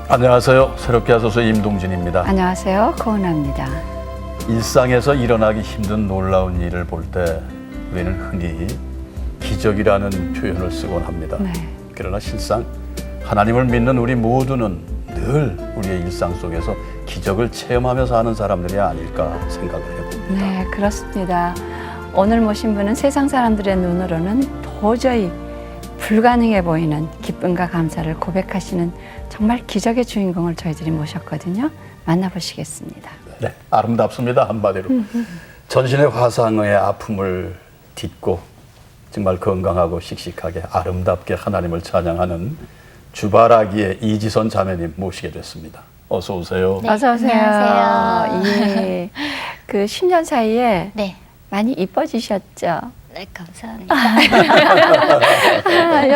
안녕하세요. 새롭게 하소서 임동진입니다. 안녕하세요. 고은아입니다. 일상에서 일어나기 힘든 놀라운 일을 볼 때 우리는 흔히 기적이라는 표현을 쓰곤 합니다. 네. 그러나 실상 하나님을 믿는 우리 모두는 늘 우리의 일상 속에서 기적을 체험하며 사는 사람들이 아닐까 생각을 해봅니다. 네, 그렇습니다. 오늘 모신 분은 세상 사람들의 눈으로는 도저히 불가능해 보이는 기쁨과 감사를 고백하시는 정말 기적의 주인공을 저희들이 모셨거든요. 만나보시겠습니다. 네, 아름답습니다. 한마디로. 전신의 화상의 아픔을 딛고 정말 건강하고 씩씩하게 아름답게 하나님을 찬양하는 주바라기의 이지선 자매님 모시게 됐습니다. 어서 오세요. 네, 어서 오세요. 안녕하세요. 예, 그 10년 사이에 네. 많이 이뻐지셨죠? 네, 감사합니다.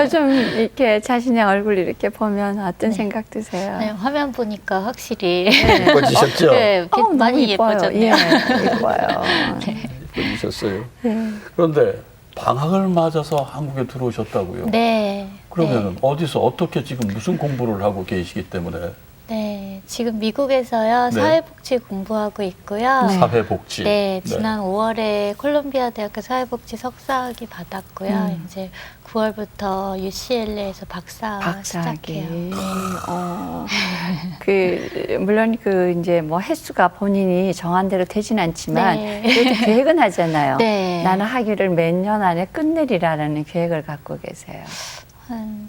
요즘 이렇게 자신의 얼굴 이렇게 보면 어떤 생각 드세요? 네, 화면 보니까 확실히 예뻐지셨죠? 네, 너무 많이 이뻐요. 예뻐졌네요. 예, 이뻐요. 예뻐지셨어요. 네. 그런데 방학을 맞아서 한국에 들어오셨다고요? 네. 그러면 어디서 어떻게 지금 무슨 공부를 하고 계시기 때문에 네, 지금 미국에서요 네. 사회복지 공부하고 있고요. 네. 사회복지. 네, 지난 5월에 콜롬비아 대학교 사회복지 석사학위 받았고요. 이제 9월부터 UCLA에서 박사 시작해요. 물론 이제 뭐 횟수가 본인이 정한 대로 되진 않지만 네. 그래도 계획은 하잖아요. 네. 나는 학위를 몇 년 안에 끝내리라는 계획을 갖고 계세요.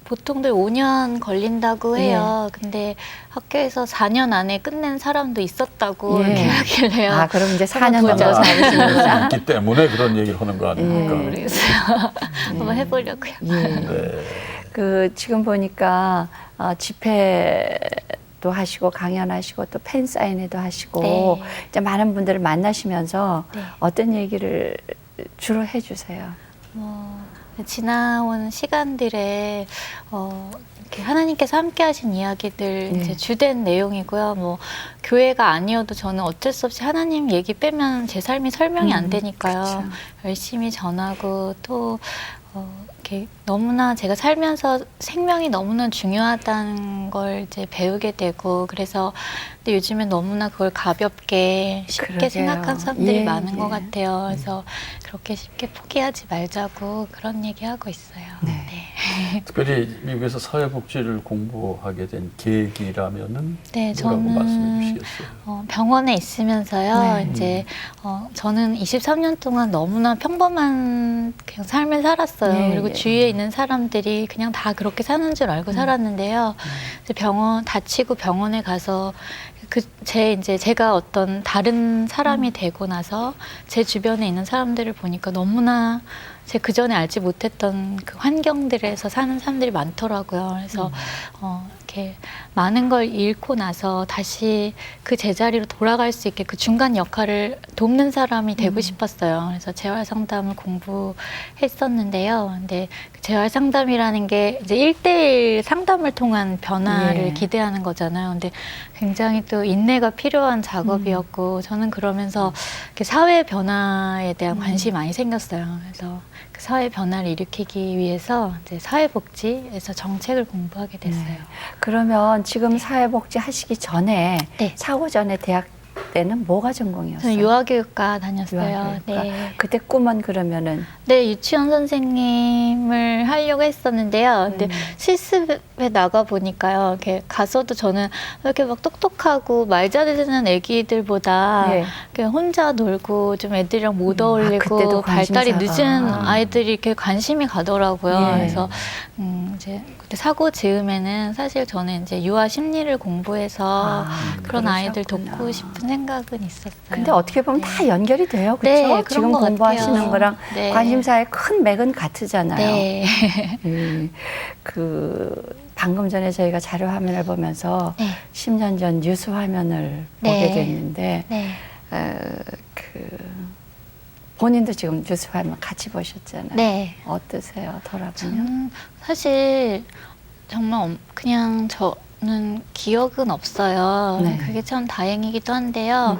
보통들 5년 걸린다고 해요. 근데 학교에서 4년 안에 끝낸 사람도 있었다고 예. 이렇게 하길래요. 아, 그럼 이제 4년 한번 더 도전. 잡으시는구나. 있기 때문에 그런 얘기를 하는 거 아닙니까? 모르겠어요. 한번 해보려고요. 예. 네. 지금 보니까 집회도 하시고 강연하시고 또 팬 사인회도 하시고 네. 이제 많은 분들을 만나시면서 네. 어떤 얘기를 주로 해주세요? 지나온 시간들에 이렇게 하나님께서 함께하신 이야기들 네. 이제 주된 내용이고요. 뭐 교회가 아니어도 저는 어쩔 수 없이 하나님 얘기 빼면 제 삶이 설명이 안 되니까요. 그쵸. 열심히 전하고 또 이렇게 너무나 제가 살면서 생명이 너무나 중요하다는 걸 이제 배우게 되고 그래서 근데 요즘엔 너무나 그걸 가볍게 쉽게 그러게요. 생각하는 사람들이 예, 많은 것 예. 같아요. 그래서 그렇게 쉽게 포기하지 말자고 그런 얘기하고 있어요. 네. 특별히 미국에서 사회복지를 공부하게 된 계기라면은 네, 뭐라고 저는 말씀해 주시겠어요? 병원에 있으면서요. 네. 이제 저는 23년 동안 너무나 평범한 그냥 삶을 살았어요. 네, 그리고 네. 주위에 있는 사람들이 그냥 다 그렇게 사는 줄 알고 살았는데요. 이제 다치고 병원에 가서 제가 어떤 다른 사람이 되고 나서 제 주변에 있는 사람들을 보니까 너무나 제가 그전에 알지 못했던 그 환경들에서 사는 사람들이 많더라고요. 그래서 이렇게 많은 걸 잃고 나서 다시 그 제자리로 돌아갈 수 있게 그 중간 역할을 돕는 사람이 되고 싶었어요. 그래서 재활 상담을 공부했었는데요. 근데 그 재활 상담이라는 게 이제 1대1 상담을 통한 변화를 예. 기대하는 거잖아요. 근데 굉장히 또 인내가 필요한 작업이었고 저는 그러면서 이렇게 사회 변화에 대한 관심이 많이 생겼어요. 그래서 그 사회 변화를 일으키기 위해서 이제 사회복지에서 정책을 공부하게 됐어요. 네. 그러면 지금 사회복지 하시기 전에 네. 사고 전에 대학 때는 뭐가 전공이었어요? 저는 유아교육과 다녔어요. 유아교육과. 네. 그때 꿈은 그러면은 네, 유치원 선생님을 하려고 했었는데요. 근데 실습에 나가 보니까요. 이렇게 가서도 저는 이렇게 막 똑똑하고 말 잘해주는 애기들보다 네. 그냥 혼자 놀고 좀 애들이랑 못 그때도 어울리고 발달이 관심사가. 늦은 아이들이 이렇게 관심이 가더라고요. 예. 그래서 이제 그때 사고 즈음에는 사실 저는 이제 유아 심리를 공부해서 그런 아이들 그러셨구나. 돕고 싶은 생각은 있었어요. 근데 어떻게 보면 네. 다 연결이 돼요, 그렇죠? 네, 그런 지금 것 공부하시는 같아요. 거랑 네. 관심사의 큰 맥은 같으잖아요. 네. 방금 전에 저희가 자료 화면을 보면서 네. 10년 전 뉴스 화면을 네. 보게 됐는데 네. 본인도 지금 뉴스 화면 같이 보셨잖아요. 네. 어떠세요, 돌아보면? 저는 사실 정말 그냥 저는 기억은 없어요. 네. 그게 참 다행이기도 한데요.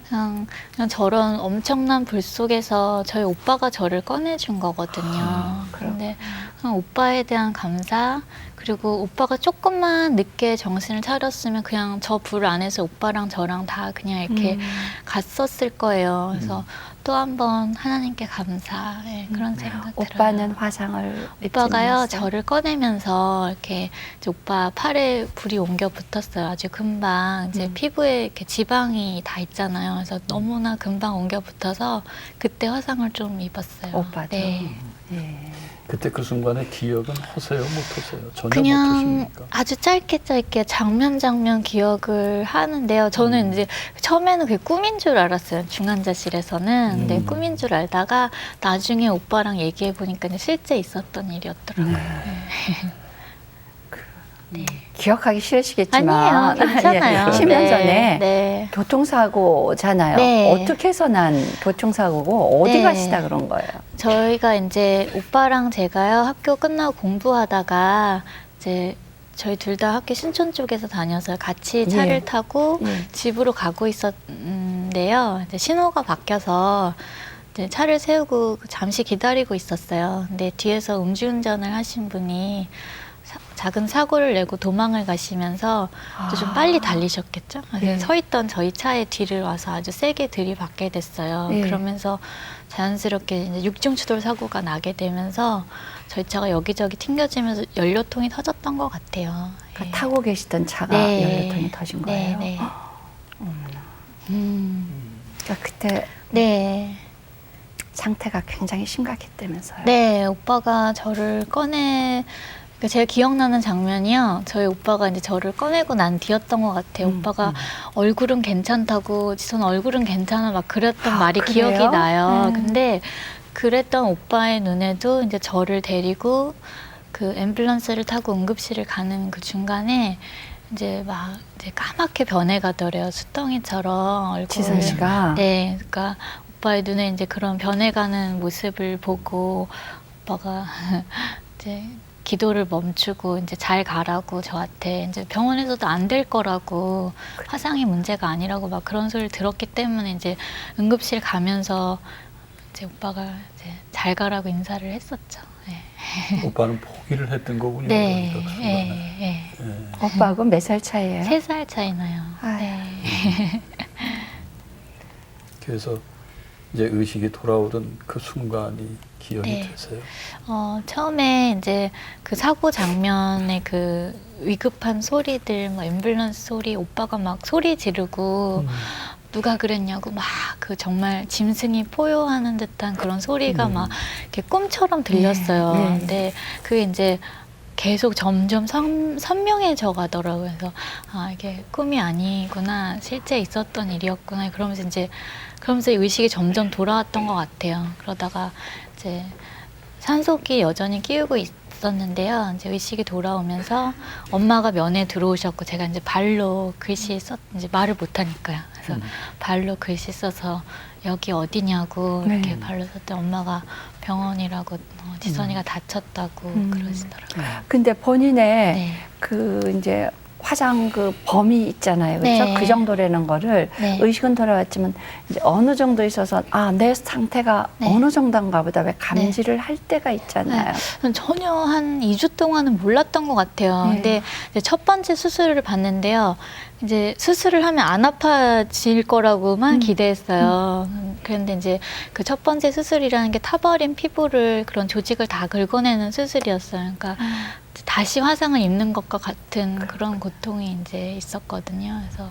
그냥 저런 엄청난 불 속에서 저희 오빠가 저를 꺼내준 거거든요. 근데 오빠에 대한 감사, 그리고 오빠가 조금만 늦게 정신을 차렸으면 그냥 저 불 안에서 오빠랑 저랑 다 그냥 이렇게 갔었을 거예요. 그래서 또 한 번 하나님께 감사, 그런 생각 들어요. 오빠는 화상을 오빠가요, 입지 저를 꺼내면서 이렇게 이제 오빠 팔에 불이 옮겨 붙었어요. 아주 금방 이제 피부에 이렇게 지방이 다 있잖아요. 그래서 너무나 금방 옮겨 붙어서 그때 화상을 좀 입었어요. 오빠도. 네. 예. 그때 그 순간의 기억은 허세요, 못허세요? 전혀 그냥 못하십니까? 아주 짧게 장면 기억을 하는데요. 저는 이제 처음에는 그게 꿈인 줄 알았어요. 중환자실에서는. 근데 꿈인 줄 알다가 나중에 오빠랑 얘기해 보니까 실제 있었던 일이었더라고요. 네. 기억하기 싫으시겠지만 아니에요. 괜찮아요. 10년 네. 전에 네. 교통사고잖아요. 네. 어떻게 해서 난 교통사고고 어디 네. 가시다 그런 거예요? 저희가 이제 오빠랑 제가요, 학교 끝나고 공부하다가 이제 저희 둘 다 학교 신촌 쪽에서 다녀서 같이 차를 예. 타고 예. 집으로 가고 있었는데요. 이제 신호가 바뀌어서 이제 차를 세우고 잠시 기다리고 있었어요. 근데 뒤에서 음주운전을 하신 분이 작은 사고를 내고 도망을 가시면서 이제 좀 빨리 달리셨겠죠. 그래서 예. 서 있던 저희 차의 뒤를 와서 아주 세게 들이받게 됐어요. 예. 그러면서 자연스럽게 이제 육중추돌 사고가 나게 되면서 저희 차가 여기저기 튕겨지면서 연료통이 터졌던 것 같아요. 그러니까 예. 타고 계시던 차가 네. 연료통이 터진 거예요. 네, 네. 그러니까 그때 네. 상태가 굉장히 심각했다면서요. 네, 오빠가 저를 그러니까 제가 기억나는 장면이요. 저희 오빠가 이제 저를 꺼내고 난 뒤였던 것 같아요. 오빠가 얼굴은 괜찮다고, 저는 얼굴은 괜찮아 막 그랬던 말이 그래요? 기억이 나요. 근데 그랬던 오빠의 눈에도 이제 저를 데리고 그 앰뷸런스를 타고 응급실을 가는 그 중간에 이제 막 이제 까맣게 변해가더래요. 수덩이처럼 얼굴. 지선 씨가 네, 그러니까 오빠의 눈에 이제 그런 변해가는 모습을 보고 오빠가 이제 기도를 멈추고 이제 잘 가라고 저한테 이제 병원에서도 안 될 거라고 화상이 문제가 아니라고 막 그런 소리를 들었기 때문에 이제 응급실 가면서 이제 오빠가 이제 잘 가라고 인사를 했었죠. 네. 오빠는 포기를 했던 거군요. 네, 그러니까 그 순간에. 네, 네. 예. 오빠하고 몇 살 차이예요? 3살 차이 나요. 아유. 네. 그래서 이제 의식이 돌아오던 그 순간이 기억이 네. 되세요? 처음에 이제 그 사고 장면에 그 위급한 소리들, 뭐 앰뷸런스 소리, 오빠가 막 소리 지르고 누가 그랬냐고 막 그 정말 짐승이 포효하는 듯한 그런 소리가 막 이렇게 꿈처럼 들렸어요. 네, 네. 근데 그게 이제 계속 점점 선명해져 가더라고요. 그래서 아, 이게 꿈이 아니구나, 실제 있었던 일이었구나. 그러면서 의식이 점점 돌아왔던 것 같아요. 그러다가 이제 산소기 여전히 끼우고 있었는데요. 이제 의식이 돌아오면서 엄마가 면회 들어오셨고 제가 이제 발로 글씨 이제 말을 못 하니까요. 그래서 발로 글씨 써서 여기 어디냐고 이렇게 네. 발로 썼더니 엄마가 병원이라고 지선이가 다쳤다고 그러시더라고요. 근데 본인의 네. 그 이제 화상 그 범위 있잖아요. 그렇죠? 네. 그 정도라는 거를 네. 의식은 돌아왔지만 이제 어느 정도 있어서 아, 내 상태가 네. 어느 정도인가 보다 왜 감지를 할 때가 있잖아요. 전 전혀 한 2주 동안은 몰랐던 것 같아요. 네. 근데 이제 첫 번째 수술을 받는데요. 이제 수술을 하면 안 아파질 거라고만 기대했어요. 그런데 이제 그 첫 번째 수술이라는 게 타버린 피부를 그런 조직을 다 긁어내는 수술이었어요. 그러니까 다시 화상을 입는 것과 같은 그런 고통이 이제 있었거든요. 그래서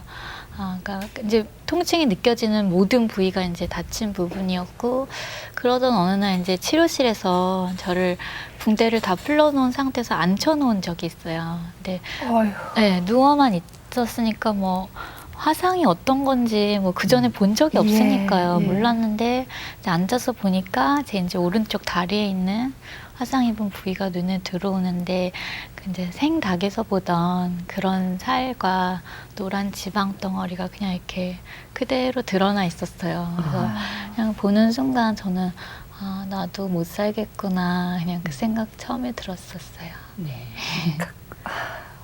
그러니까 이제 통증이 느껴지는 모든 부위가 이제 다친 부분이었고, 그러던 어느 날 이제 치료실에서 저를 붕대를 다 풀러놓은 상태에서 앉혀놓은 적이 있어요. 근데 어휴. 네, 누워만 있었으니까 뭐 화상이 어떤 건지 뭐 그 전에 본 적이 없으니까요. 예, 예. 몰랐는데 이제 앉아서 보니까 제 이제 오른쪽 다리에 있는 화상 입은 부위가 눈에 들어오는데 그 이제 생닭에서 보던 그런 살과 노란 지방 덩어리가 그냥 이렇게 그대로 드러나 있었어요. 그래서 그냥 보는 순간 저는 아, 나도 못 살겠구나, 그냥 그 생각 처음에 들었었어요. 네.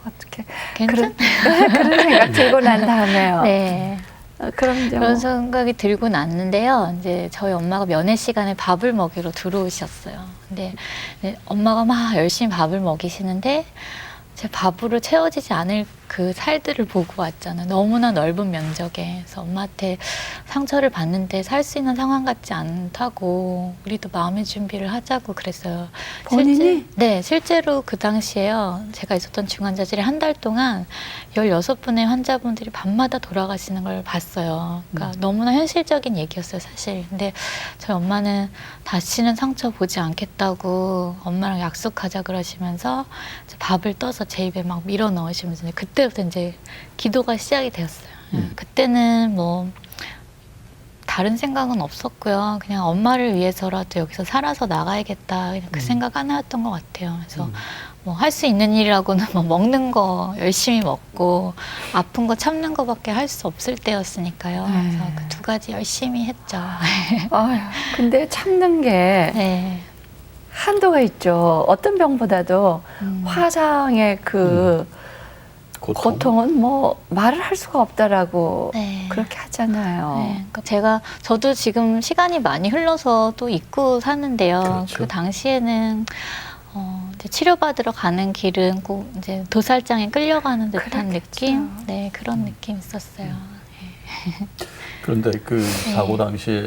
어떻게 괜찮? 그런 생각 들고 난 다음에요. 네. 그럼 이제 그런 뭐, 생각이 들고 났는데요. 이제 저희 엄마가 면회 시간에 밥을 먹이러 들어오셨어요. 근데 엄마가 막 열심히 밥을 먹이시는데 제 밥으로 채워지지 않을 그 살들을 보고 왔잖아요. 너무나 넓은 면적에. 그래서 엄마한테 상처를 받는데 살 수 있는 상황 같지 않다고 우리도 마음의 준비를 하자고 그랬어요. 본인이? 네, 실제로 그 당시에요. 제가 있었던 중환자실에 한 달 동안 16분의 환자분들이 밤마다 돌아가시는 걸 봤어요. 그러니까 너무나 현실적인 얘기였어요, 사실. 근데 저희 엄마는 다시는 상처 보지 않겠다고 엄마랑 약속하자 그러시면서 이제 밥을 떠서 제 입에 막 밀어 넣으시면서 그때부터 이제 기도가 시작이 되었어요. 그때는 뭐 다른 생각은 없었고요. 그냥 엄마를 위해서라도 여기서 살아서 나가야겠다. 그냥 그 생각 하나였던 것 같아요. 그래서 뭐 할 수 있는 일이라고는 뭐 먹는 거 열심히 먹고 아픈 거 참는 거밖에 할 수 없을 때였으니까요. 그래서 그 두 가지 열심히 했죠. 아유, 근데 참는 게 네. 한도가 있죠. 어떤 병보다도 화상의 그 고통은 뭐 말을 할 수가 없다라고 네. 그렇게 하잖아요. 네, 그러니까 저도 지금 시간이 많이 흘러서 또 잊고 사는데요. 그렇죠. 그 당시에는 이제 치료받으러 가는 길은 꼭 이제 도살장에 끌려가는 듯한 그랬겠죠. 느낌, 네 그런 느낌 있었어요. 그런데 그 사고 당시에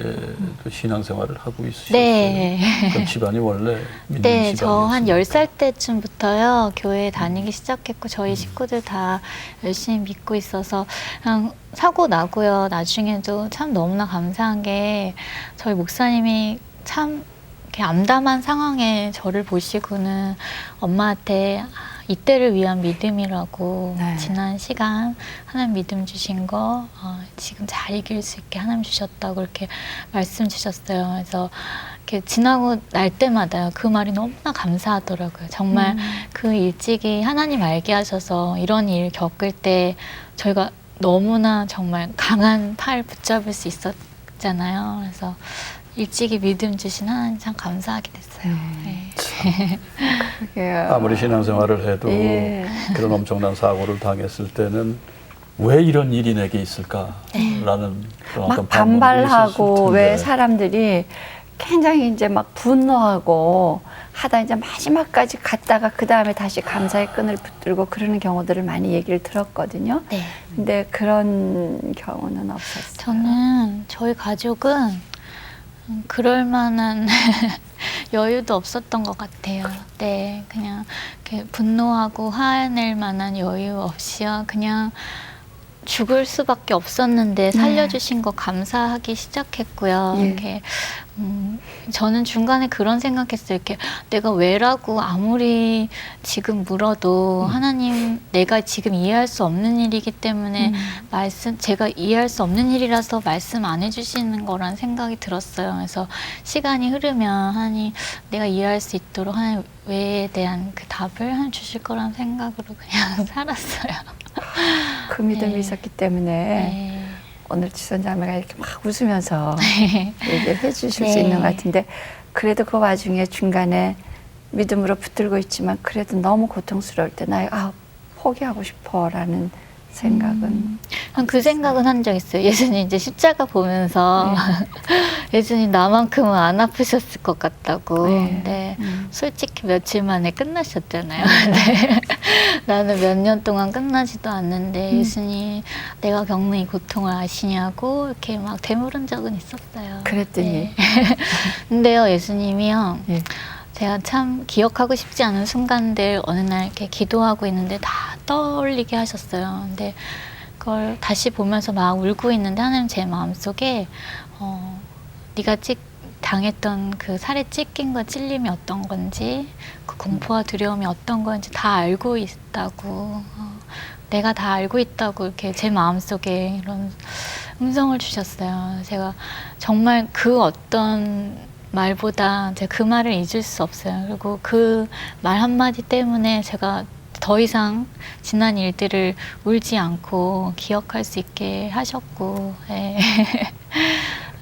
또 신앙생활을 하고 있으셨어요. 네. 그럼 집안이 원래 믿는 네, 저 한 집안이었습니까? 10살 때쯤부터요, 교회 다니기 시작했고, 저희 식구들 다 열심히 믿고 있어서, 그냥 사고 나고요. 나중에도 참 너무나 감사한 게, 저희 목사님이 참 이렇게 암담한 상황에 저를 보시고는 엄마한테 이때를 위한 믿음이라고 네. 지난 시간 하나님 믿음 주신 거 지금 잘 이길 수 있게 하나님 주셨다고 그렇게 말씀 주셨어요. 그래서 이렇게 지나고 날 때마다 그 말이 너무나 감사하더라고요. 정말 그 일찍이 하나님 알게 하셔서 이런 일 겪을 때 저희가 너무나 정말 강한 팔 붙잡을 수 있었잖아요. 그래서 일찍이 믿음 주신 하나님 참 감사하게 됐어요. 네. 그게요. 아무리 신앙생활을 해도 예. 그런 엄청난 사고를 당했을 때는 왜 이런 일이 내게 있을까라는 그런 어떤 막 반발하고 반문도 있었을 왜 텐데. 사람들이 굉장히 이제 막 분노하고 하다 이제 마지막까지 갔다가 그 다음에 다시 감사의 끈을 붙들고 그러는 경우들을 많이 얘기를 들었거든요. 네. 근데 그런 경우는 없었어요. 저는 저희 가족은 그럴 만한 여유도 없었던 것 같아요. 네, 그냥 이렇게 분노하고 화낼 만한 여유 없이요. 그냥 죽을 수밖에 없었는데 살려주신 거 감사하기 시작했고요. 예. 이렇게 저는 중간에 그런 생각했어요. 이렇게 내가 왜라고 아무리 지금 물어도 하나님 내가 지금 이해할 수 없는 일이기 때문에 제가 이해할 수 없는 일이라서 말씀 안 해주시는 거란 생각이 들었어요. 그래서 시간이 흐르면 하나님 내가 이해할 수 있도록 하나님 왜에 대한 그 답을 하나님 주실 거란 생각으로 그냥 살았어요. 그 믿음이 네. 있었기 때문에 네. 오늘 지선자매가 이렇게 막 웃으면서 네. 얘기를 해주실 수 네. 있는 것 같은데 그래도 그 와중에 중간에 믿음으로 붙들고 있지만 그래도 너무 고통스러울 때 나 포기하고 싶어라는 생각은 그 생각은 한 적 있어요. 예수님 이제 십자가 보면서 예수님 나만큼은 안 아프셨을 것 같다고. 네. 근데 솔직히 며칠 만에 끝나셨잖아요. 근데 나는 몇 년 동안 끝나지도 않는데 예수님 내가 겪는 이 고통을 아시냐고 이렇게 막 되물은 적은 있었어요. 그랬더니 네. 근데요 예수님이요. 예. 제가 참 기억하고 싶지 않은 순간들 어느 날 이렇게 기도하고 있는데 다 떠올리게 하셨어요. 근데 그걸 다시 보면서 막 울고 있는데 하나님 제 마음속에 네가 당했던 그 살에 찢긴 거 찔림이 어떤 건지 그 공포와 두려움이 어떤 건지 다 알고 있다고 내가 다 알고 있다고 이렇게 제 마음속에 이런 음성을 주셨어요. 제가 정말 그 어떤 말보다 제가 그 말을 잊을 수 없어요. 그리고 그 말 한마디 때문에 제가 더 이상 지난 일들을 울지 않고 기억할 수 있게 하셨고 예.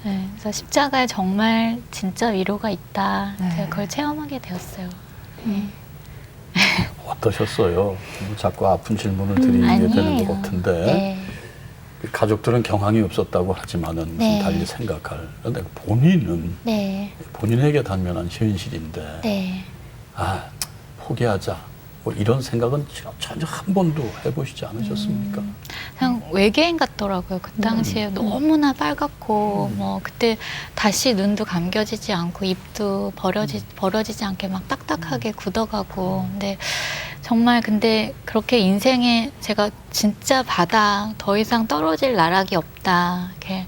네, 그래서 십자가에 정말 진짜 위로가 있다. 네. 제가 그걸 체험하게 되었어요. 어떠셨어요? 자꾸 아픈 질문을 드리게 되는 것 같은데 네. 가족들은 경황이 없었다고 하지만은 네. 달리 생각할. 그런데 본인은 네. 본인에게 단면한 현실인데 네. 아 포기하자 뭐 이런 생각은 전혀 한 번도 해보시지 않으셨습니까? 그냥 외계인 같더라고요. 그 당시에 너무나 빨갛고 뭐 그때 다시 눈도 감겨지지 않고 입도 벌어지지 않게 막 딱딱하게 굳어가고 근데 정말 근데 그렇게 인생에 제가 진짜 바다 더 이상 떨어질 나락이 없다 이렇게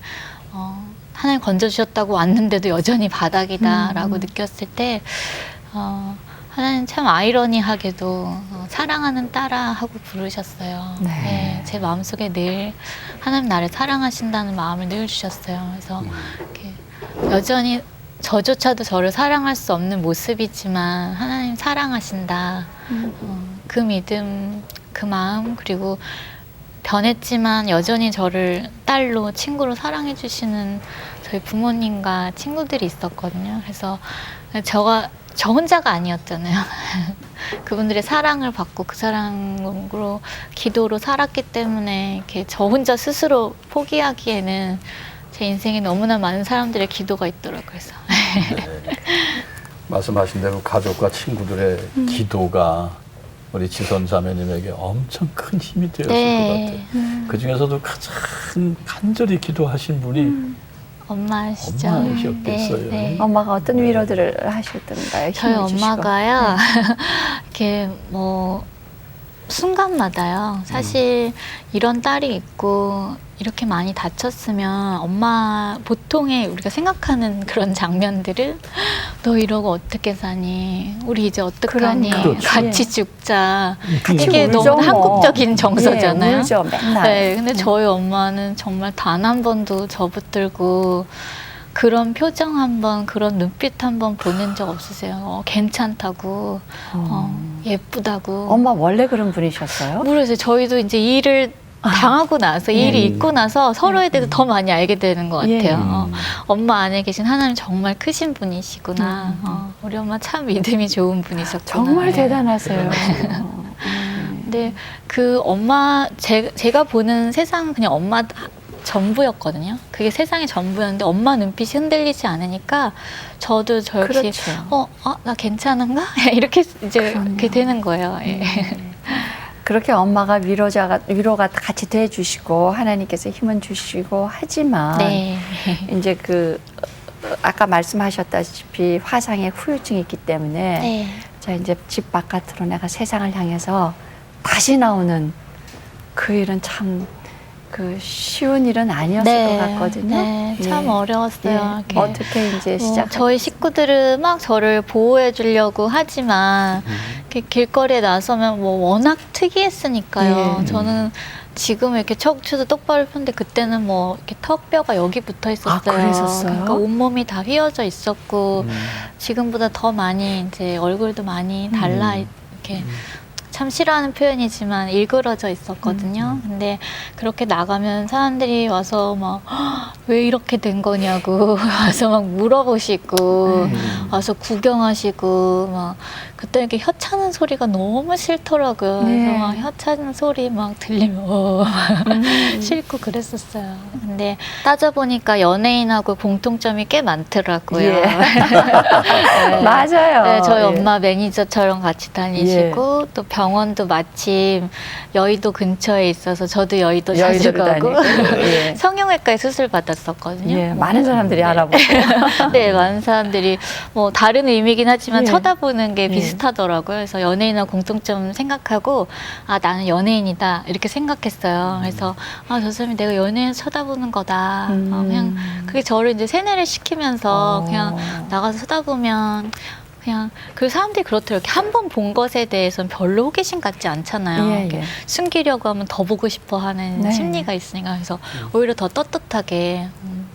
하나님 건져주셨다고 왔는데도 여전히 바닥이다라고 느꼈을 때 하나님 참 아이러니하게도 사랑하는 딸아 하고 부르셨어요. 네. 네, 제 마음속에 늘 하나님 나를 사랑하신다는 마음을 늘 주셨어요. 그래서 이렇게 여전히 저조차도 저를 사랑할 수 없는 모습이지만 하나님 사랑하신다. 그 믿음, 그 마음 그리고 변했지만 여전히 저를 딸로 친구로 사랑해 주시는 저희 부모님과 친구들이 있었거든요. 그래서 저 혼자가 아니었잖아요. 그분들의 사랑을 받고 그 사랑으로 기도로 살았기 때문에 이렇게 저 혼자 스스로 포기하기에는 제 인생에 너무나 많은 사람들의 기도가 있더라고요. 그래서 네. 말씀하신 대로 가족과 친구들의 기도가 우리 지선 자매님에게 엄청 큰 힘이 되었을 네. 것 같아요. 그 중에서도 가장 간절히 기도하신 분이 엄마시죠. 엄마이셨겠어요. 네. 엄마가 어떤 위로들을 하셨던가요? 저희 힘을 주시고. 엄마가요, 이렇게 뭐, 순간마다요. 사실 이런 딸이 있고 이렇게 많이 다쳤으면 엄마 보통의 우리가 생각하는 그런 장면들을 너 이러고 어떻게 사니? 우리 이제 어떡하니? 그럼요. 같이 죽자. 같이 이게 울죠, 너무 뭐. 한국적인 정서잖아요. 예, 울죠, 맨날. 네, 근데 저희 엄마는 정말 단 한 번도 저 붙들고 그런 표정 한 번, 그런 눈빛 한 번 보낸 적 없으세요. 괜찮다고, 예쁘다고. 엄마 원래 그런 분이셨어요? 모르겠어요. 저희도 이제 일을 당하고 나서, 일이 있고 나서 서로에 대해서 더 많이 알게 되는 것 예. 같아요. 엄마 안에 계신 하나님 정말 크신 분이시구나. 우리 엄마 참 믿음이 좋은 분이셨구나. 정말 네. 대단하세요. 근데 그 엄마, 제가 보는 세상은 그냥 엄마 전부였거든요. 그게 세상의 전부였는데 엄마 눈빛이 흔들리지 않으니까 저도 저 역시 그렇죠. 나 괜찮은가? 이렇게 이제 그럼요. 그렇게 되는 거예요. 예. 그렇게 엄마가 위로가 같이 돼주시고 하나님께서 힘은 주시고 하지만 네. 이제 그 아까 말씀하셨다시피 화상의 후유증이 있기 때문에 네. 자 이제 집 바깥으로 내가 세상을 향해서 다시 나오는 그 일은 참 그 쉬운 일은 아니었을 것 같거든요. 네, 참 예. 어려웠어요. 예. 어떻게 이제 시작? 저희 식구들은 막 저를 보호해 주려고 하지만 이렇게 길거리에 나서면 뭐 워낙 특이했으니까요. 예. 저는 지금 이렇게 척추도 똑바로 폈는데 그때는 뭐 이렇게 턱뼈가 여기 붙어 있었어요. 아, 그랬었어요? 그러니까 온몸이 다 휘어져 있었고 지금보다 더 많이 이제 얼굴도 많이 달라 이렇게 참 싫어하는 표현이지만 일그러져 있었거든요. 근데 그렇게 나가면 사람들이 와서 막 왜 이렇게 된 거냐고 와서 막 물어보시고 와서 구경하시고 막 그때 이렇게 혀 차는 소리가 너무 싫더라고요. 네. 그래서 막 혀 차는 소리 막 들리면 싫고 그랬었어요. 근데 따져보니까 연예인하고 공통점이 꽤 많더라고요. 예. 네. 맞아요. 네, 저희 예. 엄마 매니저처럼 같이 다니시고 또 병원도 마침 여의도 근처에 있어서 저도 여의도 자주 여의도를 가고 다니고. 예. 성형외과에 수술 받았었거든요. 예, 많은 사람들이 알아보고. 네, 많은 사람들이 뭐 다른 의미긴 하지만 예. 쳐다보는 게 예. 비슷하더라고요. 그래서 연예인하고 공통점 생각하고 아 나는 연예인이다 이렇게 생각했어요. 그래서 아 저 사람이 내가 연예인 쳐다보는 거다. 그냥 그게 저를 이제 세뇌를 시키면서 그냥 나가서 쳐다보면 그냥 그 사람들이 그렇더라고요. 이렇게 한 번 본 것에 대해서는 별로 호기심 갖지 않잖아요. 예, 이렇게 예. 숨기려고 하면 더 보고 싶어 하는 네. 심리가 있으니까 그래서 오히려 더 떳떳하게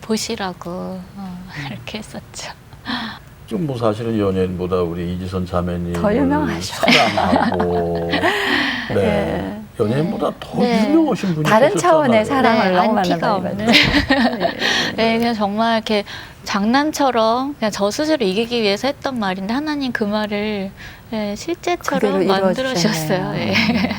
보시라고 이렇게 했었죠. 좀 뭐 사실은 연예인보다 우리 이지선 자매님 더 유명하셔. 사랑하고 네. 예. 연예인보다 더 네. 유명하신 분이 다른 계셨잖아요. 차원의 사랑을 네, 너무 안티가 많이 없는. 받았어요. 네, 그냥 정말 이렇게 장난처럼 그냥 저 스스로 이기기 위해서 했던 말인데 하나님 그 말을 실제처럼 그대로 만들어 주셨어요. 이루어주셨네요.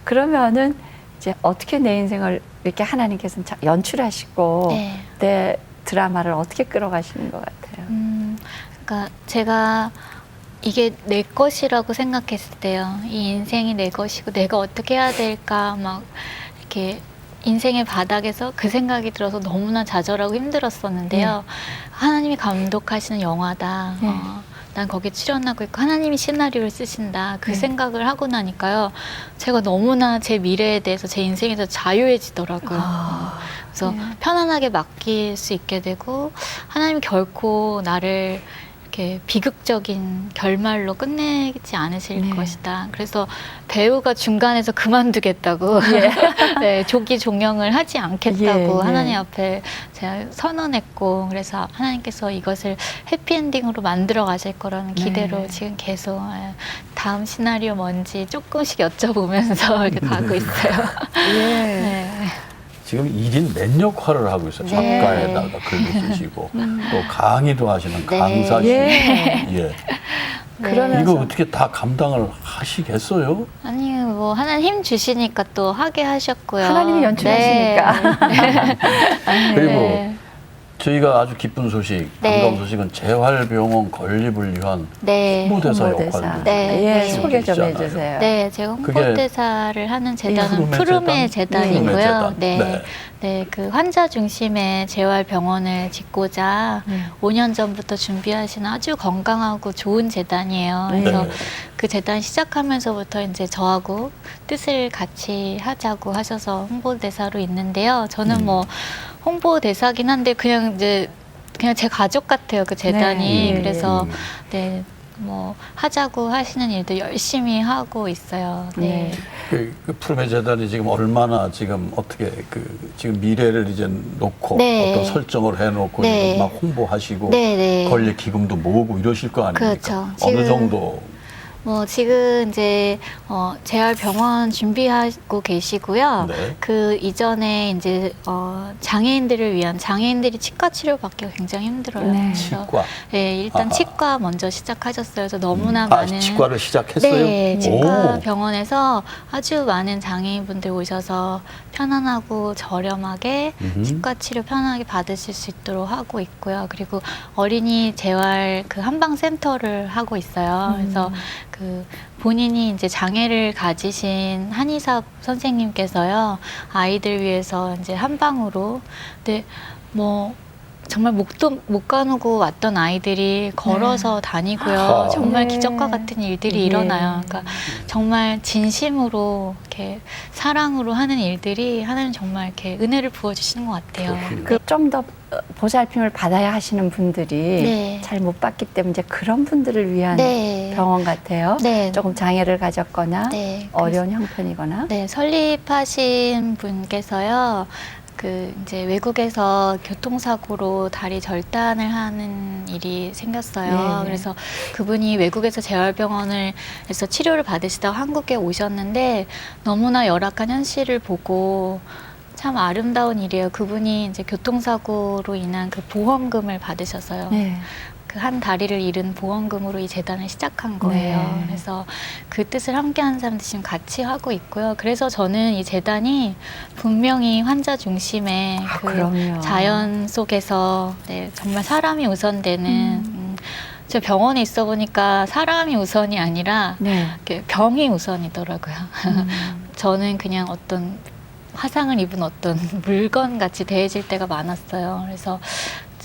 그러면은 이제 어떻게 내 인생을 이렇게 하나님께서는 연출하시고 네. 내 드라마를 어떻게 끌어가시는 것 같아요. 그러니까 제가 이게 내 것이라고 생각했을 때요. 이 인생이 내 것이고 내가 어떻게 해야 될까 막 이렇게 인생의 바닥에서 그 생각이 들어서 너무나 좌절하고 힘들었었는데요. 하나님이 감독하시는 영화다. 네. 난 거기에 출연하고 있고 하나님이 시나리오를 쓰신다. 그 네. 생각을 하고 나니까요. 제가 너무나 제 미래에 대해서 제 인생에서 자유해지더라고요. 그래서 네. 편안하게 맡길 수 있게 되고 하나님 결코 나를 이렇게 비극적인 결말로 끝내지 않으실 네. 것이다. 그래서 배우가 중간에서 그만두겠다고 네, 조기 종영을 하지 않겠다고 예, 예. 하나님 앞에 제가 선언했고 그래서 하나님께서 이것을 해피엔딩으로 만들어 가실 거라는 기대로 네. 지금 계속 다음 시나리오 뭔지 조금씩 여쭤보면서 이렇게 가고 있어요. 예. 네. 지금 1인 몇 역할을 하고 있어요. 네. 작가에다가 글도 쓰시고 또 강의도 하시는 네. 강사시고. 예. 예. 그러면서 이거 어떻게 다 감당을 하시겠어요? 아니 뭐 하나님 힘 주시니까 또 하게 하셨고요. 하나님이 연출하시니까. 그리고 네. 저희가 아주 기쁜 소식, 네. 반가운 소식은 재활병원 건립을 위한 네. 홍보대사 홍보대사. 역할도 네. 예, 네. 소개 좀 있잖아요. 해주세요. 네, 제가 그게 홍보대사를 하는 재단은 푸르메 푸르메 재단? 재단이고요. 푸르메 재단. 네. 네. 네, 그 환자 중심의 재활병원을 짓고자 네. 5년 전부터 준비하신 아주 건강하고 좋은 재단이에요. 네. 그래서 네. 그 재단 시작하면서부터 이제 저하고 뜻을 같이 하자고 하셔서 홍보대사로 있는데요. 저는 뭐 홍보대사긴 한데 그냥 제 가족 같아요. 그 재단이. 네. 그래서 음. 네. 뭐 하자고 하시는 일도 열심히 하고 있어요. 네. 네. 그 푸르메 재단이 지금 얼마나 지금 어떻게 지금 미래를 이제 놓고 네. 어떤 설정을 해놓고 네. 지금 막 홍보하시고 네, 네. 권리 기금도 모으고 이러실 거 아닙니까? 그렇죠. 어느 지금 정도 뭐 지금 이제 재활병원 준비하고 계시고요. 네. 그 이전에 이제 장애인들을 위한 장애인들이 치과 치료 받기가 굉장히 힘들어요. 네. 그래서 치과. 네, 일단 아하. 치과 먼저 시작하셨어요. 그래서 너무나 아, 많은 치과를 시작했어요? 네, 치과 오. 병원에서 아주 많은 장애인분들 오셔서 편안하고 저렴하게 음흠. 치과 치료 편하게 받으실 수 있도록 하고 있고요. 그리고 어린이 재활 그 한방 센터를 하고 있어요. 그래서 그 본인이 이제 장애를 가지신 한의사 선생님께서요 아이들 위해서 이제 한방으로 근데 뭐 정말 목도 못 가누고 왔던 아이들이 걸어서 다니고요. 아하. 정말 네. 기적과 같은 일들이 네. 일어나요. 그러니까 정말 진심으로 이렇게 사랑으로 하는 일들이 하나님 정말 이렇게 은혜를 부어주시는 것 같아요. 그렇군요. 좀 더 보살핌을 받아야 하시는 분들이 네. 잘 못 받기 때문에 이제 그런 분들을 위한 네. 병원 같아요. 네. 조금 장애를 가졌거나 네. 어려운 형편이거나. 네, 설립하신 분께서요. 그 이제 외국에서 교통사고로 다리 절단을 하는 일이 생겼어요. 네. 그래서 그분이 외국에서 재활병원에서 치료를 받으시다가 한국에 오셨는데 너무나 열악한 현실을 보고 참 아름다운 일이에요. 그분이 이제 교통사고로 인한 그 보험금을 받으셔서요. 네. 그 한 다리를 잃은 보험금으로 이 재단을 시작한 거예요. 네. 그래서 그 뜻을 함께하는 사람들 지금 같이 하고 있고요. 그래서 저는 이 재단이 분명히 환자 중심의 아, 그 그럼요. 자연 속에서 네, 정말 사람이 우선되는 저 병원에 있어 보니까 사람이 우선이 아니라 네. 이렇게 병이 우선이더라고요. 저는 그냥 어떤 화상을 입은 어떤 물건 같이 대해질 때가 많았어요. 그래서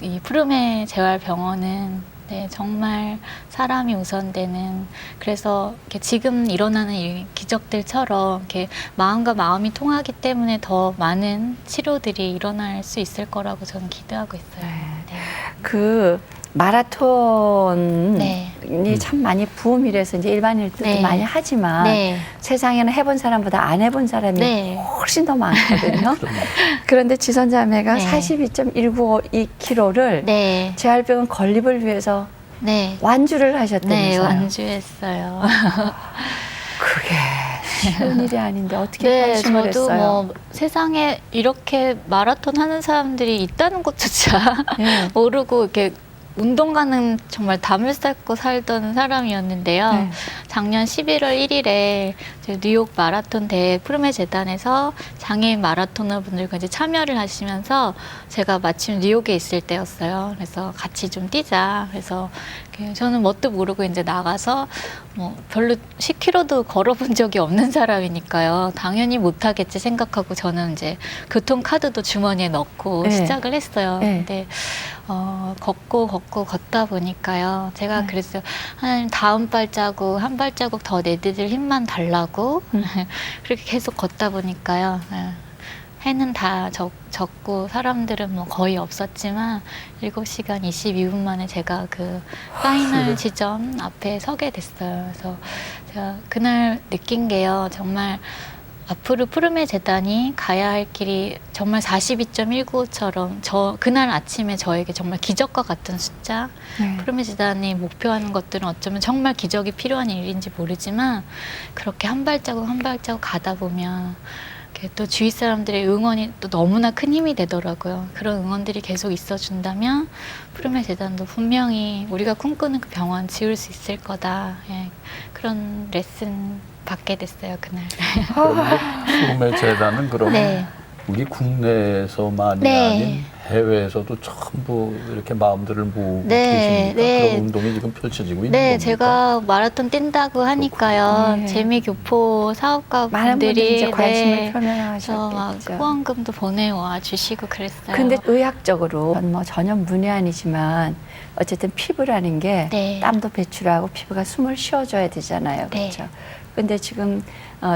이 푸르메 재활병원은 네, 정말 사람이 우선되는 그래서 이렇게 지금 일어나는 이 기적들처럼 이렇게 마음과 마음이 통하기 때문에 더 많은 치료들이 일어날 수 있을 거라고 저는 기대하고 있어요. 네. 그 마라톤이 네. 참 많이 붐이라서 이제 일반인들도 네. 많이 하지만 네. 세상에는 해본 사람보다 안 해본 사람이 네. 훨씬 더 많거든요. 그런데 지선자매가 네. 42.152km를 네. 재활병원 건립을 위해서 네. 완주를 네, 하셨다면서요. 완주했어요. 그게 쉬운 일이 아닌데 어떻게 네, 결심을 저도 했어요? 뭐 세상에 이렇게 마라톤 하는 사람들이 있다는 것조차 네. 모르고 이렇게 운동가는 정말 담을 쌓고 살던 사람이었는데요. 네. 작년 11월 1일에 이제 뉴욕 마라톤 대회 푸르메 재단에서 장애인 마라토너 분들과 이제 참여를 하시면서 제가 마침 뉴욕에 있을 때였어요. 그래서 같이 좀 뛰자. 그래서 저는 뭣도 모르고 이제 나가서 뭐 별로 10km도 걸어본 적이 없는 사람이니까요. 당연히 못하겠지 생각하고 저는 이제 교통카드도 주머니에 넣고 네. 시작을 했어요. 네. 근데 걷고 걷다 보니까요. 제가 네. 그랬어요. 하나님 다음 발자국 한 발자국 더 내디딜 힘만 달라고 그렇게 계속 걷다 보니까요. 해는 다 적고 사람들은 뭐 거의 없었지만 7시간 22분 만에 제가 그 파이널 지점 앞에 서게 됐어요. 그래서 제가 그날 느낀 게요. 정말 앞으로 푸르메 재단이 가야 할 길이 정말 42.195처럼 그날 아침에 저에게 정말 기적과 같은 숫자. 네. 푸르메 재단이 목표하는 것들은 어쩌면 정말 기적이 필요한 일인지 모르지만 그렇게 한 발자국 한 발자국 가다 보면 또 주위 사람들의 응원이 또 너무나 큰 힘이 되더라고요. 그런 응원들이 계속 있어준다면 푸르메 재단도 분명히 우리가 꿈꾸는 그 병원 지을 수 있을 거다. 예, 그런 레슨 받게 됐어요, 그날. 푸르메 재단은 그럼 네. 우리 국내에서만이 네. 아닌 해외에서도 전부 이렇게 마음들을 모으고 네, 계십니까? 네. 그런 운동이 지금 펼쳐지고 있는 네, 겁니까? 제가 마라톤 뛴다고 하니까요. 네. 재미교포 사업가 많은 분들이 분들이 이제 관심을 네, 그래서 막 표명하셨겠죠. 후원금도 보내와 주시고 그랬어요. 근데 의학적으로 뭐 전혀 문외한이지만 어쨌든 피부라는 게 네. 땀도 배출하고 피부가 숨을 쉬어줘야 되잖아요. 네. 그렇죠? 근데 지금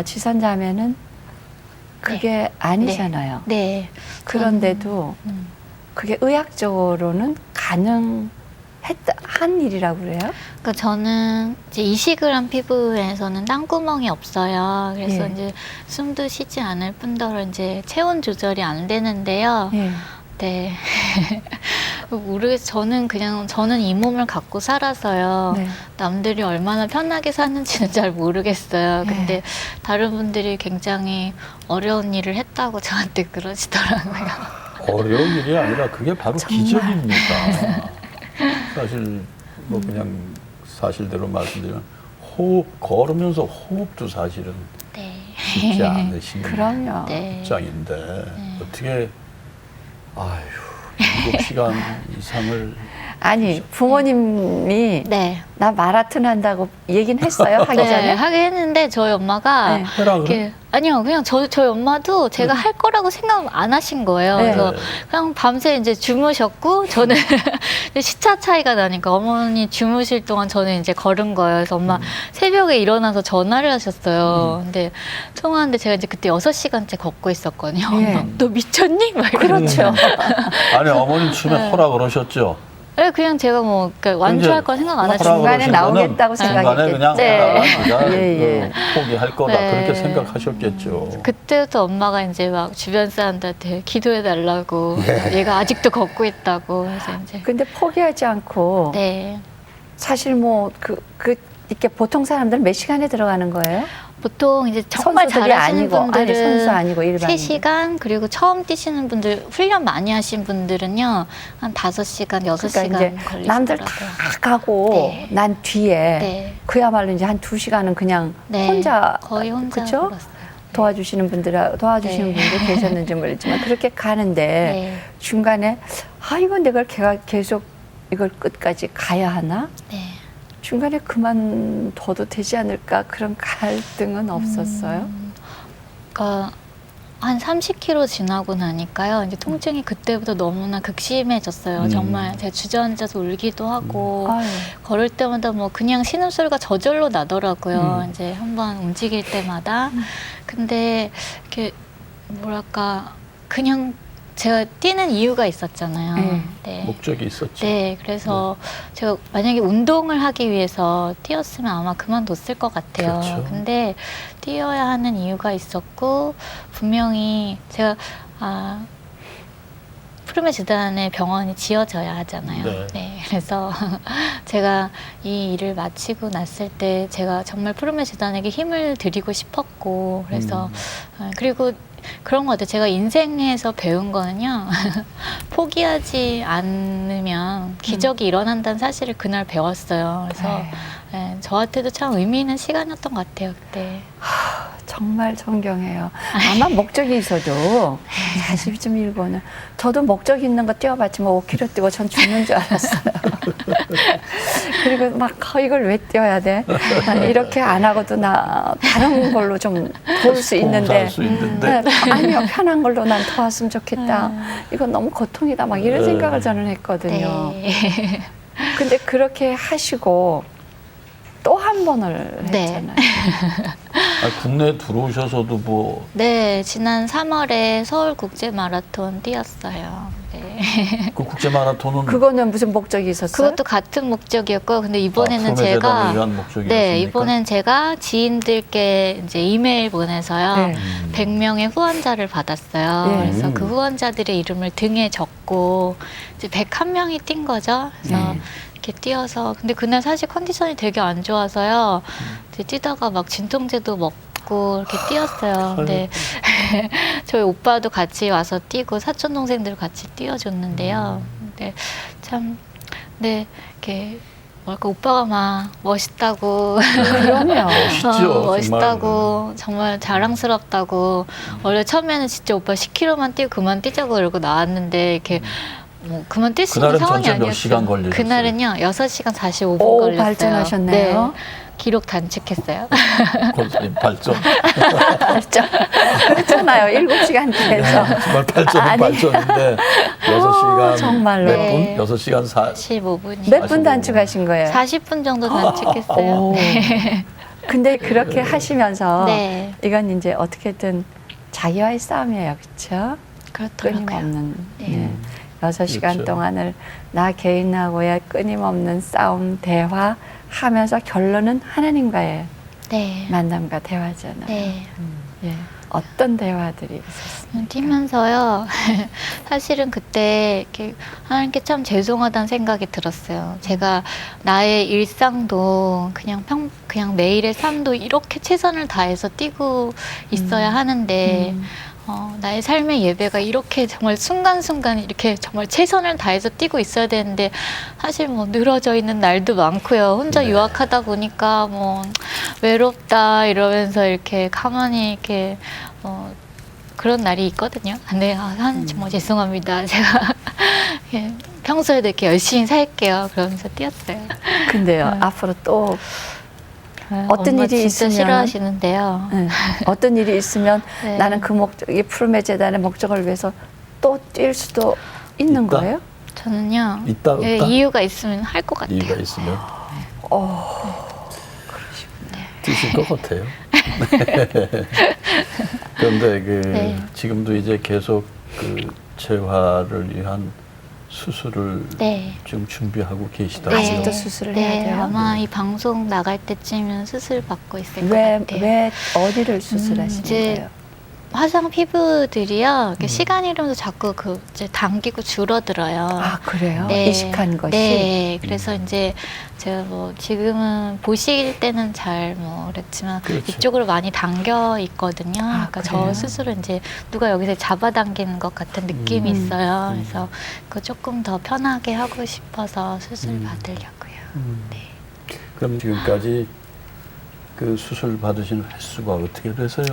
지선자매는 그게 아니잖아요. 네. 그런데도 음. 그게 의학적으로는 가능한 일이라고 그래요? 그러니까 저는 이제 이식을 한 피부에서는 땀구멍이 없어요. 그래서 예. 이제 숨도 쉬지 않을 뿐더러 이제 체온 조절이 안 되는데요. 예. 네. 모르겠어요. 저는 이 몸을 갖고 살아서요. 네. 남들이 얼마나 편하게 사는지는 잘 모르겠어요. 네. 근데 다른 분들이 굉장히 어려운 일을 했다고 저한테 그러시더라고요. 어려운 일이 아니라 그게 바로 정말. 기적입니다. 사실 뭐 그냥 사실대로 말씀드리면 걸으면서 호흡도 사실은 네. 쉽지 않으신 그럼요. 네. 입장인데 어떻게 아유 7시간 이상을 아니 부모님이 네. 나 마라톤 한다고 얘기는 했어요 하기 네, 전에. 하긴 했는데 저희 엄마가 네. 해라 그래? 이렇게 아니요, 그냥 저희 엄마도 제가 할 거라고 생각 안 하신 거예요. 네. 그래서 그냥 밤새 이제 주무셨고 저는 시차 차이가 나니까 어머니 주무실 동안 저는 이제 걸은 거예요. 그래서 엄마 새벽에 일어나서 전화를 하셨어요. 근데 통화하는데 제가 이제 그때 6시간째 걷고 있었거든요. 예. 엄마, 너 미쳤니? 막 그렇죠. 아니 어머님 처음에 허라 그러셨죠? 네, 그냥 제가 뭐 그러니까 완주할 건 생각 안 하시고 중간에 나오겠다고 중간에 그냥 네. 내가 예, 예. 포기할 거다 네. 그렇게 생각하셨겠죠. 그때부터 엄마가 이제 막 주변 사람들한테 기도해 달라고 얘가 아직도 걷고 있다고 해서 이제 근데 포기하지 않고 네. 사실 뭐 이렇게 보통 사람들 몇 시간에 들어가는 거예요? 보통 이제 정말 선수들이 잘하시는 아니고, 아니, 분들은 선수 아니고 일반인. 3시간 그리고 처음 뛰시는 분들 훈련 많이 하신 분들은요 한 5시간, 6시간 그러니까 이제 걸리시더라고요. 남들 다 가고 네. 난 뒤에 네. 그야말로 이제 한 2시간은 그냥 네. 혼자 거의 혼자 그쵸? 걸었어요. 도와주시는 분들 네. 분들 계셨는지 모르지만 그렇게 가는데 네. 중간에 이건 내가 계속 이걸 끝까지 가야 하나? 네. 중간에 그만둬도 되지 않을까 그런 갈등은 없었어요. 그러니까 한 30km 지나고 나니까요. 이제 통증이 그때부터 너무나 극심해졌어요. 정말 제가 주저앉아서 울기도 하고 아유. 걸을 때마다 뭐 그냥 신음소리가 저절로 나더라고요. 이제 한번 움직일 때마다. 근데 이렇게 뭐랄까 그냥 제가 뛰는 이유가 있었잖아요. 네. 네. 목적이 있었죠. 네, 그래서 제가 만약에 운동을 하기 위해서 뛰었으면 아마 그만뒀을 것 같아요. 그렇죠. 근데 뛰어야 하는 이유가 있었고 분명히 제가 푸르메 재단의 병원이 지어져야 하잖아요. 네. 네, 그래서 제가 이 일을 마치고 났을 때 제가 정말 푸르메 재단에게 힘을 드리고 싶었고 그래서 그리고 그런 것 같아요. 제가 인생에서 배운 거는요. 포기하지 않으면 기적이 일어난다는 사실을 그날 배웠어요. 그래서 네, 저한테도 참 의미 있는 시간이었던 것 같아요. 그때. 정말 존경해요. 아마 목적이 있어도 40쯤 일고는 저도 목적 있는 거 뛰어봤지만 5km 뛰고 전 죽는 줄 알았어요. 그리고 막 이걸 왜 뛰어야 돼? 난 이렇게 안 하고도 나 다른 걸로 좀 도울 수 있는데, 네, 아니요, 편한 걸로 난 도왔으면 좋겠다. 이건 너무 고통이다. 막 이런 생각을 저는 했거든요. 네. 근데 그렇게 하시고 또 한 번을 네. 했잖아요. 국내에 들어오셔서도 뭐 네, 지난 3월에 서울 국제 마라톤 뛰었어요. 네. 그 국제 마라톤은 그거는 무슨 목적이 있었어요? 그것도 같은 목적이었고, 근데 이번에는 푸르메 재단을 제가 위한 목적이었습니까? 네, 이번엔 제가 지인들께 이제 이메일 보내서요. 네. 100명의 후원자를 받았어요. 네. 그래서 그 후원자들의 이름을 등에 적고 이제 101명이 뛴 거죠. 그래서 네. 이렇게 뛰어서, 근데 그날 사실 컨디션이 되게 안 좋아서요. 이제 뛰다가 막 진통제도 먹고 이렇게 뛰었어요. 근데 저희 오빠도 같이 와서 뛰고 사촌 동생들 같이 뛰어줬는데요. 근데 참, 네, 이렇게 뭐랄까 오빠가 막 멋있다고. 그럼요. 멋있죠. 멋있다고 정말 자랑스럽다고. 원래 처음에는 진짜 오빠 10km만 뛰고 그만 뛰자고 그러고 나왔는데 이렇게 뭐 그만 뛸 수 있는 그날은 상황이 전체 몇 아니었어요. 시간 걸리셨어요? 그날은요 6시간 45분 오, 걸렸어요. 발전하셨네요. 네, 기록 단축했어요. 골프님 발전. 발전. 그렇잖아요. 7시간대에서. 정말 발전은 아니. 발전인데 6시간 정말로. 몇 네. 분? 6시간 15분이. 몇 분 단축하신 거예요? 40분 정도 단축했어요. 오. 근데 그렇게 하시면서 네, 이건 이제 어떻게든 자기와의 싸움이에요. 그렇죠? 그렇더라고요. 끊임없는. 네. 네. 6시간 그렇죠. 동안을 나 개인하고의 끊임없는 싸움, 대화 하면서 결론은 하나님과의 네. 만남과 대화잖아요. 네. 예. 어떤 대화들이 있었습니까? 뛰면서요. 사실은 그때 이렇게 하나님께 참 죄송하다는 생각이 들었어요. 제가 나의 일상도 그냥 매일의 삶도 이렇게 최선을 다해서 뛰고 있어야 하는데 나의 삶의 예배가 이렇게 정말 순간순간 이렇게 정말 최선을 다해서 뛰고 있어야 되는데 사실 뭐 늘어져 있는 날도 많고요. 혼자 네. 유학하다 보니까 뭐 외롭다 이러면서 이렇게 가만히 이렇게 그런 날이 있거든요. 근데 하나님 정말 죄송합니다. 제가 예, 평소에도 이렇게 열심히 살게요. 그러면서 뛰었어요. 근데요, 앞으로 또 어떤 엄마 일이 진짜 있으면 싫어하시는데요. 네. 어떤 일이 있으면 네. 나는 그 목적, 이 푸르메 재단의 목적을 위해서 또 뛸 수도 있는 있다? 거예요? 저는요. 있다 없다? 예, 이유가 있으면 할 것 같아요. 이유가 있으면 뛰실 것 같아요. 그런데 네. 지금도 이제 계속 그 재활을 위한 수술을 네. 지금 준비하고 계시다고요. 아직도 수술을 해야 돼요? 아마 이 방송 나갈 때쯤은 수술 받고 있을 것 왜, 같아요. 왜 어디를 수술하시는 이제 거예요? 화상 피부들이요. 이렇게 시간이 흐르면서 자꾸 이제 당기고 줄어들어요. 아, 그래요? 네. 이식한 것이? 네. 그래서 이제 제가 뭐 지금은 보실 때는 잘 뭐 그랬지만 그렇죠. 이쪽으로 많이 당겨 있거든요. 아, 그러니까 그래요? 저 스스로 이제 누가 여기서 잡아당기는 것 같은 느낌이 있어요. 그래서 그거 조금 더 편하게 하고 싶어서 수술 받으려고요. 네. 그럼 지금까지 그 수술 받으신 횟수가 어떻게 되세요?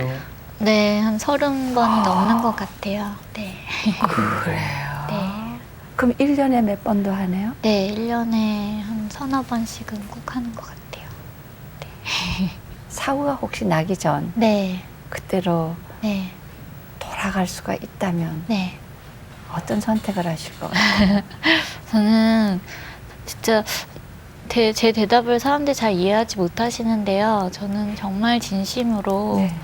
네, 한 30번이 넘는 것 같아요. 네. 그래요? 네. 그럼 1년에 몇 번도 하네요? 네, 1년에 한 서너 번씩은 꼭 하는 것 같아요. 사고가 혹시 나기 전 네, 그때로 네, 돌아갈 수가 있다면 네. 어떤 선택을 하실 것 같아요? 저는 진짜 제 대답을 사람들이 잘 이해하지 못하시는데요. 저는 정말 진심으로 네.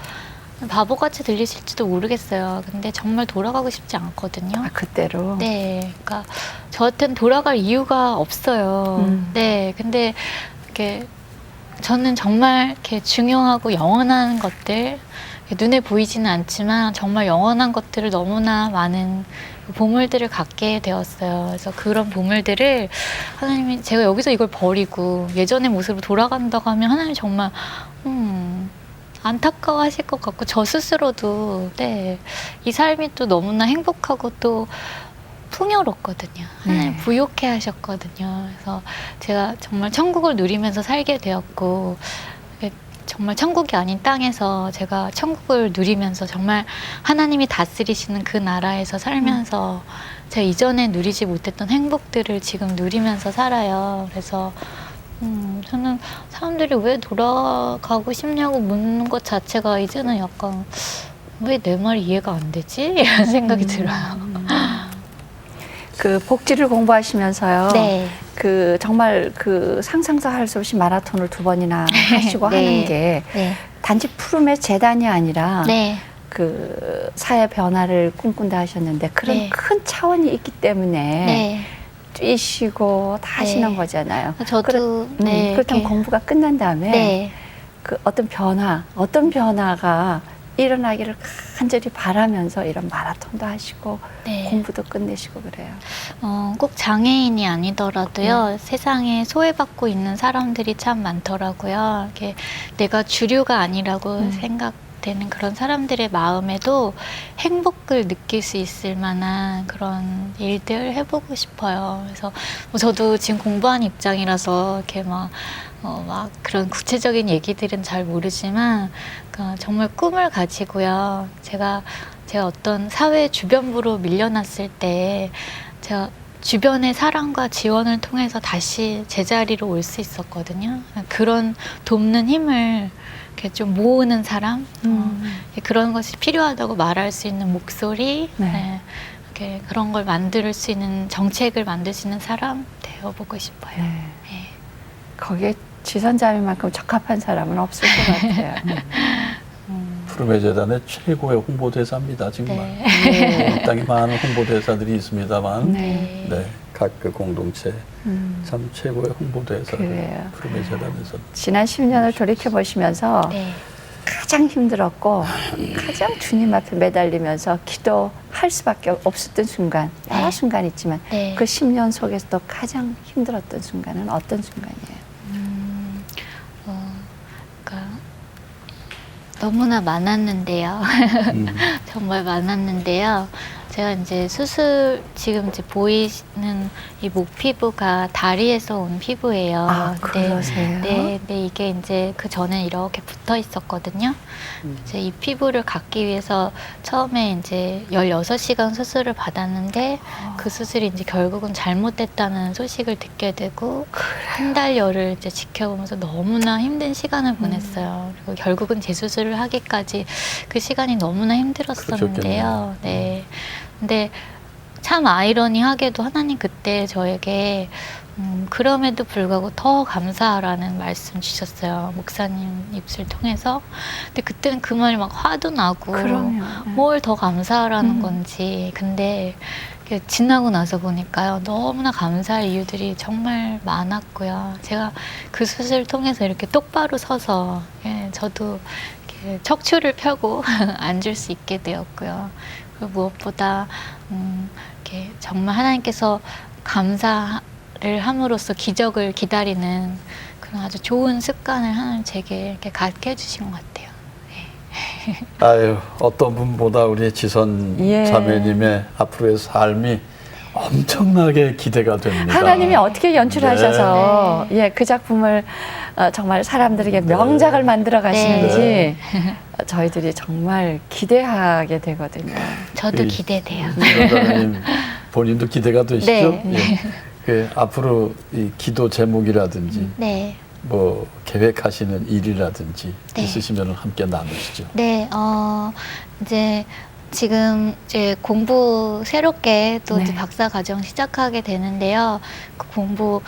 바보같이 들리실지도 모르겠어요. 근데 정말 돌아가고 싶지 않거든요. 아, 그때로? 네, 그러니까 저한테는 돌아갈 이유가 없어요. 네, 근데 이렇게 저는 정말 이렇게 중요하고 영원한 것들, 눈에 보이지는 않지만 정말 영원한 것들을 너무나 많은 보물들을 갖게 되었어요. 그래서 그런 보물들을 하나님이 제가 여기서 이걸 버리고 예전의 모습으로 돌아간다고 하면 하나님이 정말 안타까워하실 것 같고 저 스스로도 네, 이 삶이 또 너무나 행복하고 또 풍요롭거든요. 하나님 네. 부욕해 하셨거든요. 그래서 제가 정말 천국을 누리면서 살게 되었고 정말 천국이 아닌 땅에서 제가 천국을 누리면서 정말 하나님이 다스리시는 그 나라에서 살면서 제가 이전에 누리지 못했던 행복들을 지금 누리면서 살아요. 그래서 저는 사람들이 왜 돌아가고 싶냐고 묻는 것 자체가 이제는 약간 왜 내 말이 이해가 안 되지? 이런 생각이 들어요. 그 복지를 공부하시면서요. 네. 그 정말 그 상상도 할 수 없이 마라톤을 2번이나 하시고 네. 하는 게 네. 단지 푸름의 재단이 아니라 네. 그 사회 변화를 꿈꾼다 하셨는데 그런 네. 큰 차원이 있기 때문에 네. 뛰시고 다 네. 하시는 거잖아요. 저도 네. 그렇다면 이렇게- 공부가 끝난 다음에 네. 그 어떤 변화가 일어나기를 간절히 바라면서 이런 마라톤도 하시고 네. 공부도 끝내시고 그래요. 꼭 장애인이 아니더라도요, 세상에 소외받고 있는 사람들이 참 많더라고요. 이게 내가 주류가 아니라고 생각되는 그런 사람들의 마음에도 행복을 느낄 수 있을 만한 그런 일들 해보고 싶어요. 그래서 뭐 저도 지금 공부하는 입장이라서 이렇게 막 그런 구체적인 얘기들은 잘 모르지만, 정말 꿈을 가지고요. 제가 어떤 사회 주변부로 밀려났을 때, 제가 주변의 사랑과 지원을 통해서 다시 제자리로 올 수 있었거든요. 그런 돕는 힘을 이렇게 좀 모으는 사람, 그런 것이 필요하다고 말할 수 있는 목소리, 네. 이렇게 그런 걸 만들 수 있는 정책을 만들 수 있는 사람 되어보고 싶어요. 네. 네. 거기에 지선자매만큼 적합한 사람은 없을 것 같아요. 푸르메 재단의 최고의 홍보대사입니다. 정말. 네. 이 땅에 많은 홍보대사들이 있습니다만 네. 네, 각 그 공동체 참 최고의 홍보대사 그래요. 푸르메 재단에서 지난 10년을 돌이켜 보시면서 네. 가장 힘들었고 가장 주님 앞에 매달리면서 기도할 수밖에 없었던 순간, 여러 네. 순간 있지만 네. 그 10년 속에서도 가장 힘들었던 순간은 어떤 순간이에요? 그러니까 너무나 많았는데요. 음. 정말 많았는데요. 제가 이제 지금 이제 보이는 이 목 피부가 다리에서 온 피부예요. 아, 근데 그러세요? 네, 이게 이제 그 전에 이렇게 붙어 있었거든요. 이제 이 피부를 갖기 위해서 처음에 이제 16시간 수술을 받았는데 그 수술이 이제 결국은 잘못됐다는 소식을 듣게 되고 한 달여를 이제 지켜보면서 너무나 힘든 시간을 보냈어요. 그리고 결국은 재수술을 하기까지 그 시간이 너무나 힘들었었는데요. 네. 근데 참 아이러니하게도 하나님 그때 저에게 그럼에도 불구하고 더 감사하라는 말씀 주셨어요. 목사님 입술 통해서. 근데 그때는 그 말이 막 화도 나고 그럼요. 뭘 더 감사하라는 건지. 근데 지나고 나서 보니까요. 너무나 감사할 이유들이 정말 많았고요. 제가 그 수술을 통해서 이렇게 똑바로 서서 저도 이렇게 척추를 펴고 앉을 수 있게 되었고요. 그리고 무엇보다 이렇게 정말 하나님께서 감사를 함으로써 기적을 기다리는 그런 아주 좋은 습관을 하나님 제게 이렇게 갖게 해주신 것 같아요. 네. 아유, 어떤 분보다 우리 지선 예. 자매님의 앞으로의 삶이 엄청나게 기대가 됩니다. 하나님이 어떻게 연출하셔서 그 작품을 정말 사람들에게 명작을 만들어 가시는지 네. 저희들이 정말 기대하게 되거든요. 저도 이- 기대돼요. 지선 자매님 본인도 기대가 되시죠? 네. 예. 그 앞으로 이 기도 제목이라든지 네. 뭐 계획하시는 일이라든지 네. 있으시면 함께 나누시죠. 네, 지금 공부 새롭게 또 이제 네. 박사 과정 시작하게 되는데요. 그 공부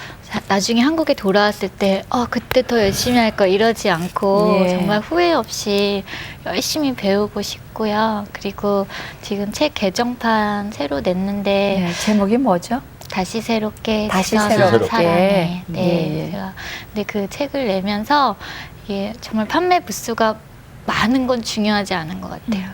나중에 한국에 돌아왔을 때 그때 더 열심히 할 거 이러지 않고 예. 정말 후회 없이 열심히 배우고 싶고요. 그리고 지금 책 개정판 새로 냈는데 네, 제목이 뭐죠? 다시 새롭게 다시 지어서 새롭게. 살아내. 네, 예, 예. 제가 근데 그 책을 내면서 이게 정말 판매 부수가 많은 건 중요하지 않은 것 같아요.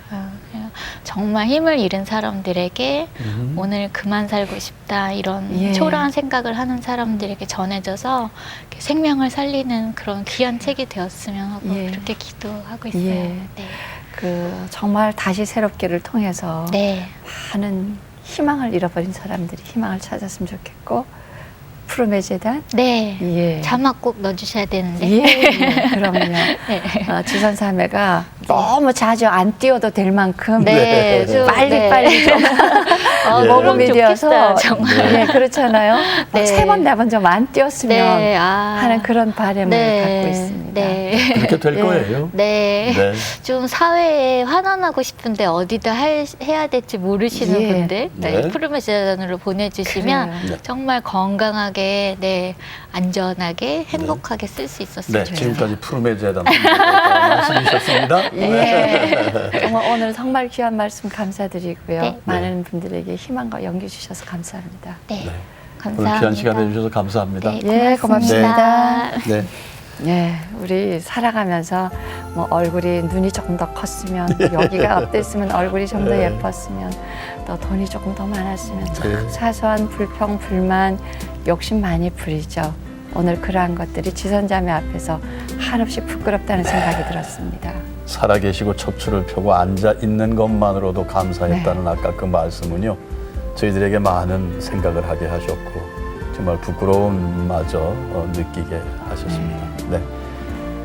그냥 정말 힘을 잃은 사람들에게 오늘 그만 살고 싶다 이런 예. 초라한 생각을 하는 사람들에게 전해져서 이렇게 생명을 살리는 그런 귀한 책이 되었으면 하고 예. 그렇게 기도하고 있어요. 예. 네. 그 정말 다시 새롭게를 통해서 네. 많은 희망을 잃어버린 사람들이 희망을 찾았으면 좋겠고 푸름의 재단? 네. 예. 자막 꼭 넣어주셔야 되는데. 예, 그럼요. 네. 지선사매가 너무 자주 안 띄워도 될 만큼 네, 좀, 빨리 좀 예. 모범이 되어서 좋겠어요, 정말. 네, 그렇잖아요. 네. 세 번, 네 번 좀 안 띄웠으면 네, 하는 그런 바람을 갖고 있습니다. 네. 그렇게 될 예. 거예요. 네. 네. 좀 사회에 환원하고 싶은데 어디다 해야 될지 모르시는 예. 분들 네. 푸름의 재단으로 보내주시면 그래요. 네. 정말 건강하게, 네, 안전하게, 행복하게 쓸 수 있었으면 네, 좋겠어요. 지금까지 푸름의 재단 말씀이셨습니다. 예. 정말 오늘 정말 귀한 말씀 감사드리고요. 네. 많은 분들에게 희망과 용기 주셔서 감사합니다. 네. 네. 감사합니다. 오늘 귀한 시간 내주셔서 감사합니다. 네, 예, 고맙습니다. 네. 예, 우리 살아가면서 뭐 얼굴이 눈이 조금 더 컸으면 여기가 어땠으면 얼굴이 좀 더 네. 예뻤으면 또 돈이 조금 더 많았으면 참 네. 사소한 불평, 불만, 욕심 많이 부리죠. 오늘 그러한 것들이 지선자매 앞에서 한없이 부끄럽다는 생각이 들었습니다. 살아계시고 척추를 펴고 앉아 있는 것만으로도 감사했다는 아까 그 말씀은요, 저희들에게 많은 생각을 하게 하셨고 정말 부끄러움마저 느끼게 하셨습니다. 네.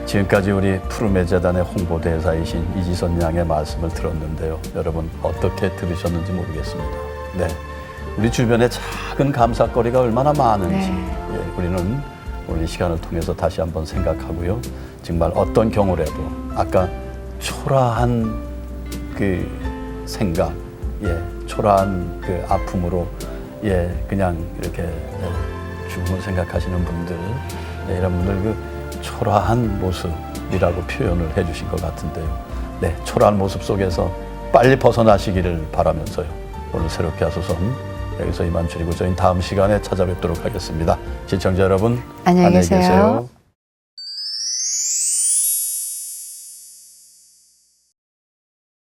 지금까지 우리 푸름의 재단의 홍보대사이신 이지선 양의 말씀을 들었는데요. 여러분 어떻게 들으셨는지 모르겠습니다. 네. 우리 주변에 작은 감사거리가 얼마나 많은지 네. 예, 우리는 오늘 이 시간을 통해서 다시 한번 생각하고요. 정말 어떤 경우라도 아까 초라한 그 생각, 예, 초라한 그 아픔으로 예, 그냥 이렇게 죽음을 생각하시는 분들, 이런 분들 그 초라한 모습이라고 표현을 해주신 것 같은데요. 네, 초라한 모습 속에서 빨리 벗어나시기를 바라면서요. 오늘 새롭게 하소선 여기서 이만 줄이고 저희는 다음 시간에 찾아뵙도록 하겠습니다. 시청자 여러분, 안녕히 계세요.